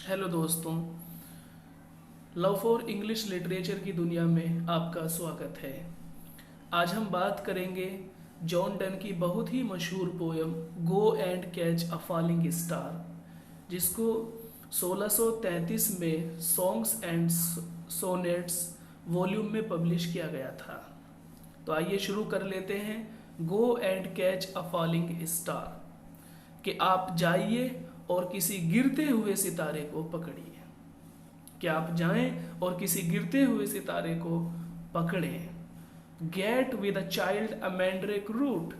Hello दोस्तों, love for English literature की दुनिया में आपका स्वागत है। आज हम बात करेंगे जॉन डन की बहुत ही मशहूर poem go and catch a falling star, जिसको 1633 में सॉन्ग्स एंड सोनेट्स वॉल्यूम में पब्लिश किया गया था। तो आइए शुरू कर लेते हैं। Go and catch a falling star, कि आप जाइए और किसी गिरते हुए सितारे को पकड़िए। कि आप जाएं और किसी गिरते हुए सितारे को पकड़ें। Get with a child a mandrake root,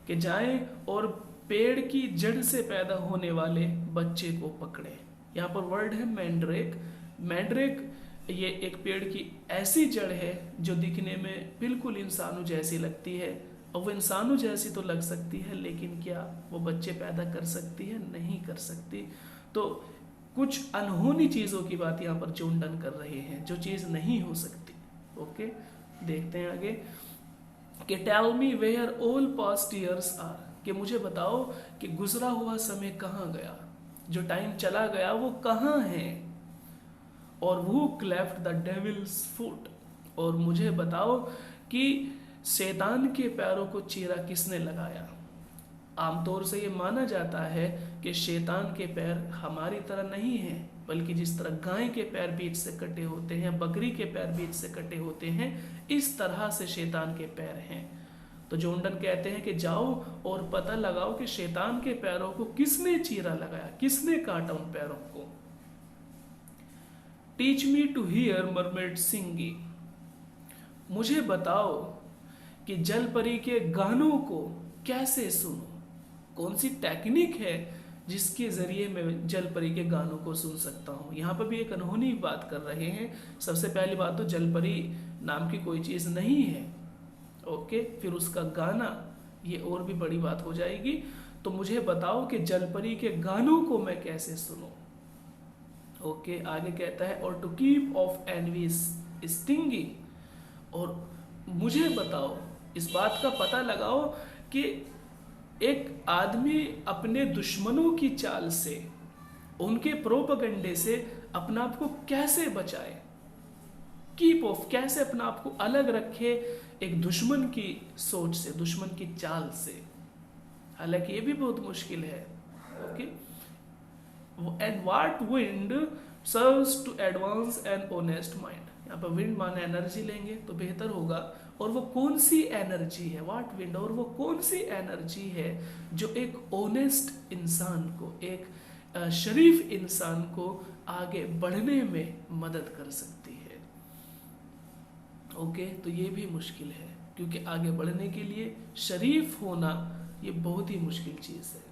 कि जाएं और पेड़ की जड़ से पैदा होने वाले बच्चे को पकड़ें। यहाँ पर वर्ड है मैंड्रेक। मैंड्रेक ये एक पेड़ की ऐसी जड़ है जो दिखने में बिल्कुल इंसानों जैसी लगती है, और वो इंसानों जैसी तो लग सकती है, लेकिन क्या वो बच्चे पैदा कर सकती है? नहीं कर सकती। तो कुछ अनहोनी चीज़ों की बात यहाँ पर जॉन डन कर रहे हैं, जो चीज़ नहीं हो सकती। ओके, देखते हैं आगे। कि tell me where all past years are, कि मुझे बताओ कि गुजरा हुआ समय कहाँ गया, जो टाइम चला गया वो कहाँ है। और वो क्लेफ्ट द डेविल्स फुट, और मुझे बताओ कि शैतान के पैरों को चीरा किसने लगाया। आमतौर से ये माना जाता है कि शैतान के पैर हमारी तरह नहीं हैं, बल्कि जिस तरह गाय के पैर बीच से कटे होते हैं, बकरी के पैर बीच से कटे होते हैं, इस तरह से शैतान के पैर हैं। तो जॉन डन कहते हैं कि जाओ और पता लगाओ कि शैतान के पैरों को किसने चीरा लगाया, किसने काटा उन पैरों को। Teach me to hear mermaid singing, मुझे बताओ कि जल परी के गानों को कैसे सुनो। कौन सी टेक्निक है जिसके जरिए मैं जल परी के गानों को सुन सकता हूँ। यहाँ पर भी एक अनहोनी बात कर रहे हैं। सबसे पहली बात तो जल परी नाम की कोई चीज़ नहीं है। ओके, फिर उसका गाना, ये और भी बड़ी बात हो जाएगी। तो मुझे बताओ कि जल परी के गानों को मैं कैसे सुनूं। ओके, आगे कहता है और to keep off envy stinging, और मुझे बताओ, इस बात का पता लगाओ कि एक आदमी अपने दुश्मनों की चाल से, उनके प्रोपगंडे से अपना आप को कैसे बचाए। कीप ऑफ, कैसे अपना आप को अलग रखे एक दुश्मन की सोच से, दुश्मन की चाल से। हालांकि ये भी बहुत मुश्किल है। Okay, and what wind serves to advance an honest mind, यहाँ पर विंड माने एनर्जी लेंगे तो बेहतर होगा। और वो कौन सी एनर्जी है, व्हाट विंड, और वो कौन सी एनर्जी है जो एक ऑनेस्ट इंसान को, एक शरीफ इंसान को आगे बढ़ने में मदद कर सकती है। ओके, तो ये भी मुश्किल है, क्योंकि आगे बढ़ने के लिए शरीफ होना ये बहुत ही मुश्किल चीज़ है।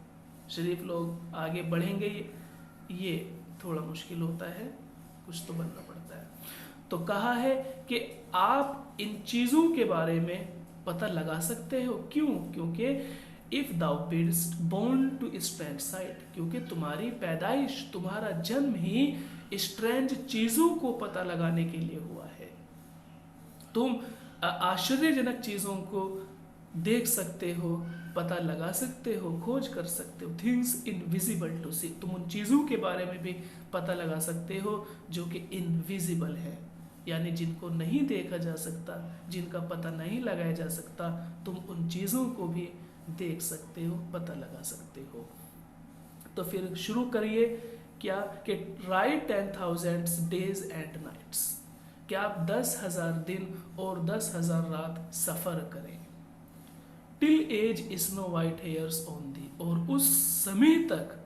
शरीफ लोग आगे बढ़ेंगे ये थोड़ा मुश्किल होता है, कुछ तो बनना पड़ता है। तो कहा है कि आप इन चीज़ों के बारे में पता लगा सकते हो। क्यों? क्योंकि if thou beest born to strange sight, क्योंकि तुम्हारी पैदाइश, तुम्हारा जन्म ही स्ट्रेंज चीज़ों को पता लगाने के लिए हुआ है। तुम आश्चर्यजनक चीज़ों को देख सकते हो, पता लगा सकते हो, खोज कर सकते हो। थिंग्स इनविजिबल टू सी, तुम उन चीज़ों के बारे में भी पता लगा सकते हो जो कि इनविजिबल है, यानी जिनको नहीं देखा जा सकता, जिनका पता नहीं लगाया जा सकता, तुम उन चीज़ों को भी देख सकते हो, पता लगा सकते हो। तो फिर शुरू करिए क्या कि राइट 10,000 डेज एंड नाइट्स, क्या आप 10,000 दिन और 10,000 रात सफ़र करें। Till as snow white hairs on the, और उस समय तक,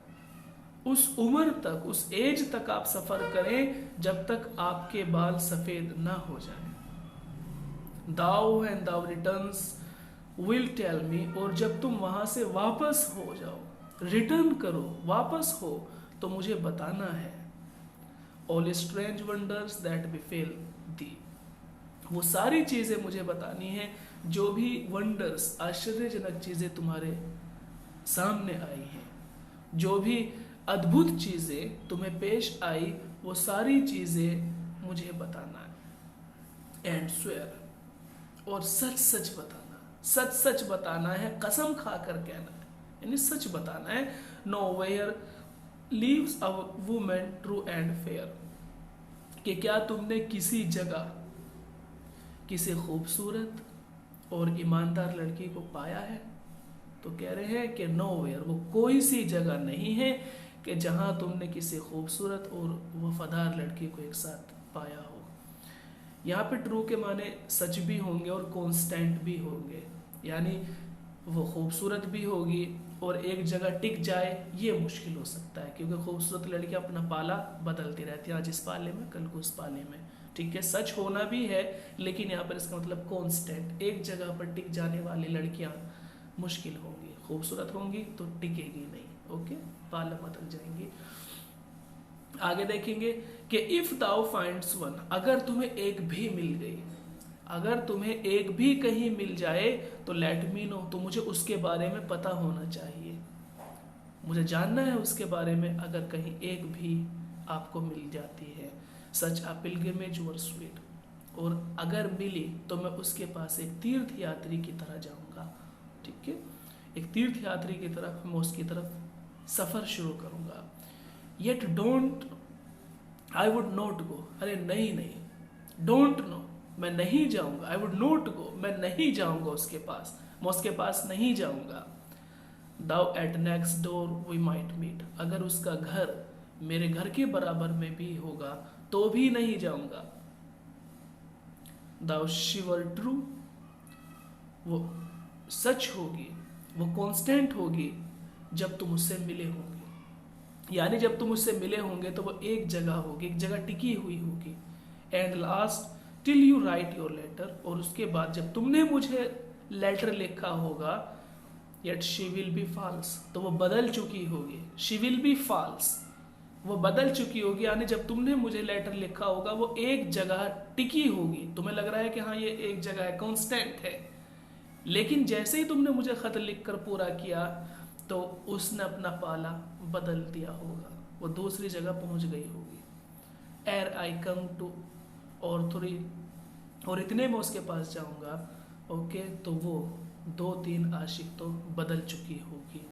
उस उम्र तक, उस एज तक आप सफ़र करें जब तक आपके बाल सफ़ेद ना हो जाए। Thou and thou returns will tell me, और जब तुम वहाँ से वापस हो जाओ, रिटर्न करो, वापस हो, तो मुझे बताना है। ऑल स्ट्रेंज वंडर्स दैट बिफेल दी, वो सारी चीज़ें मुझे बतानी है जो भी वंडर्स, आश्चर्यजनक चीज़ें तुम्हारे सामने आई हैं, जो भी अद्भुत चीज़ें तुम्हें पेश आई, वो सारी चीज़ें मुझे बताना है। एंड स्वेयर, और सच सच बताना, सच सच बताना है, कसम खा कर कहना है, यानी सच बताना है। Nowhere lives a woman true and fair, कि क्या तुमने किसी जगह किसी खूबसूरत और ईमानदार लड़की को पाया है? तो कह रहे हैं कि नो वेयर, वो कोई सी जगह नहीं है कि जहां तुमने किसी खूबसूरत और वफादार लड़की को एक साथ पाया हो। यहाँ पे ट्रू के माने सच भी होंगे और कॉन्स्टेंट भी होंगे, यानी वो खूबसूरत भी होगी और एक जगह टिक जाए ये मुश्किल हो सकता है, क्योंकि खूबसूरत लड़कियां अपना पाला बदलती रहती हैं, आज इस पाले में कल को उस पाले में। ठीक है, सच होना भी है, लेकिन यहाँ पर इसका मतलब कॉन्स्टेंट, एक जगह पर टिक जाने वाली लड़कियां मुश्किल होंगी। खूबसूरत होंगी तो टिकेगी नहीं, ओके, पाला बदल जाएंगी। आगे देखेंगे कि इफ दाउ फाइंड्स वन, अगर तुम्हें एक भी मिल गई, अगर तुम्हें एक भी कहीं मिल जाए तो लेट मी नो, तो मुझे उसके बारे में पता होना चाहिए, मुझे जानना है उसके बारे में, अगर कहीं एक भी आपको मिल जाती है। सच अ पिलग्रिमेज वर स्वीट, और अगर मिली तो मैं उसके पास एक तीर्थ यात्री की तरह जाऊंगा। ठीक है, एक तीर्थ यात्री की तरफ मैं उसकी तरफ सफर शुरू करूंगा। Yet don't I would not go, अरे नहीं नहीं, डोंट नो, मैं नहीं जाऊंगा, आई वुड नॉट गो, मैं नहीं जाऊंगा उसके पास, मैं उसके पास नहीं जाऊंगा। Thou at next door we might meet, अगर उसका घर मेरे घर के बराबर में भी होगा तो भी नहीं जाऊंगा। दाउ शिवर ट्रू, वो सच होगी, वो कांस्टेंट होगी जब तुम उससे मिले होंगे, यानी जब तुम उससे मिले होंगे तो वो एक जगह होगी, एक जगह टिकी हुई होगी। And last till you write your letter, और उसके बाद जब तुमने मुझे लेटर लिखा होगा, yet she will be false, तो वो बदल चुकी होगी। शी विल बी फॉल्स, वो बदल चुकी होगी, यानी जब तुमने मुझे लेटर लिखा होगा वो एक जगह टिकी होगी, तुम्हें लग रहा है कि हाँ ये एक जगह है, कांस्टेंट है, लेकिन जैसे ही तुमने मुझे खत लिखकर पूरा किया तो उसने अपना पाला बदल दिया होगा, वो दूसरी जगह पहुंच गई होगी। एर आई कम टू और थोड़ी, और इतने में उसके पास जाऊंगा, ओके, तो वो 2-3 आशिक तो बदल चुकी हो